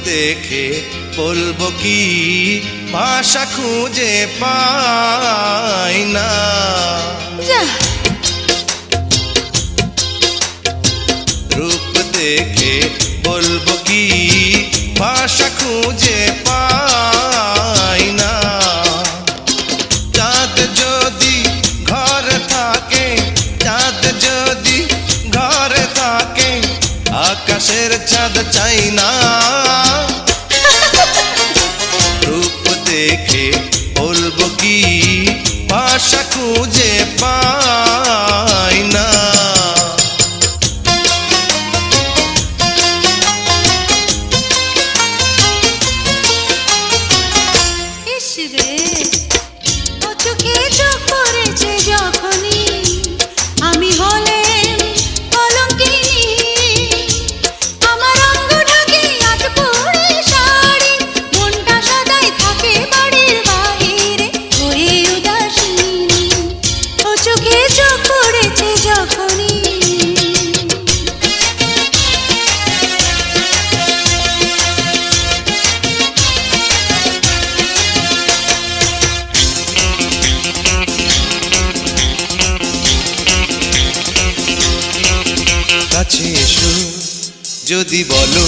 দেখে বলবো কি ভাষা খুঁজে পাই না। রূপ দেখে বলবো কি ভাষা খুঁজে পাই না। চাঁদ যদি ঘরে থাকে, চাঁদ যদি ঘরে থাকে, আকাশের চাঁদ চাই না। রূপ দেখে বলবো কি ভাষা খুঁজে পাই না। কাছে এসো যদি বলো,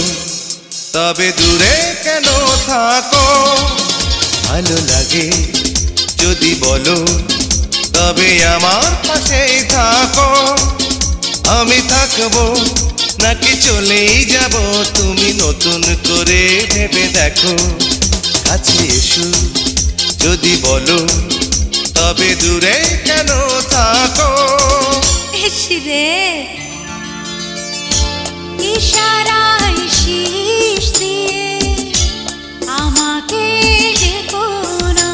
তবে দূরে কেন থাকো? ভালো লাগে যদি বলো, তবে আমার পাশেই থাকো। আমি থাকবো নাকি চলেই যাব, তুমি নতুন করে ভেবে দেখো। কাছে এসো যদি বলো, তবে দূরে কেন থাকো? রে ইশারায় শীষ দিয়ে আমাকে দেখো না,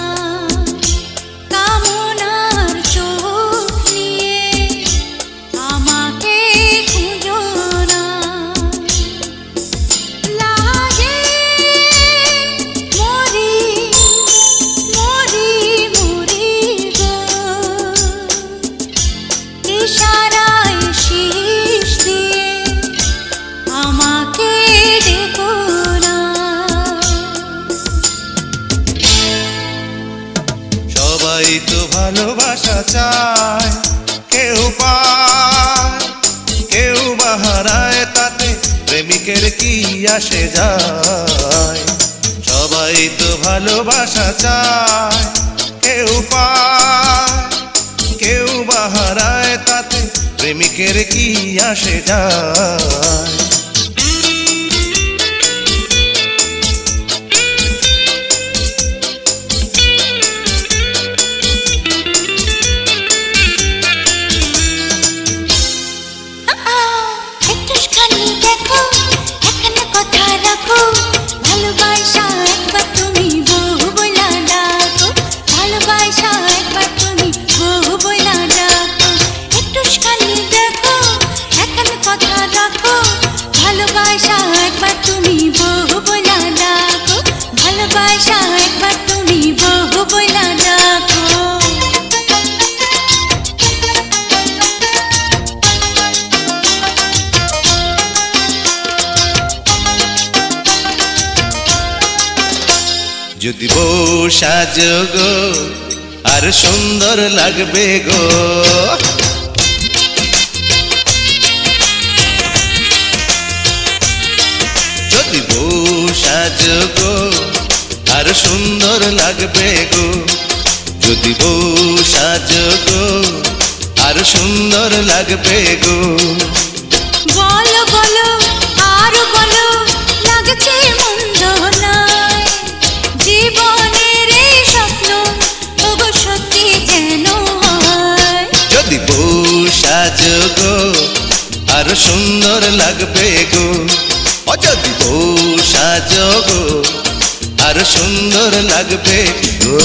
কামনার চোখ নিয়ে আমাকে খুঁজো না। লাগে মরি মরি মরি গো, ইশারায় শীষ দিয়ে আমাকে দেখো না। সবাই তো ভালোবাসা চায়, কেউ পায় কেউ বা হারায়, তাতে প্রেমিকের কি আসে যায়? সবাই তো ভালোবাসা চায়, কেউ পায় কেউ বা হারায়, তাতে প্রেমিকের কি আসে যায়? যদি বউ সাজো গো আর সুন্দর লাগবে গো, যদি বউ সাজো গো আর সুন্দর লাগবে গো, যদি বউ সাজো গো আর সুন্দর লাগবে গো। বলো বলো আর বলো, লাগছে মন্দ নয়, জীবনের এই স্বপ্ন ওগো সত্যি যেন হয়। যদি বউ সাজো গো আর সুন্দর লাগবে গো, ও যদি বউ সাজো গো আর সুন্দর লাগবে গো।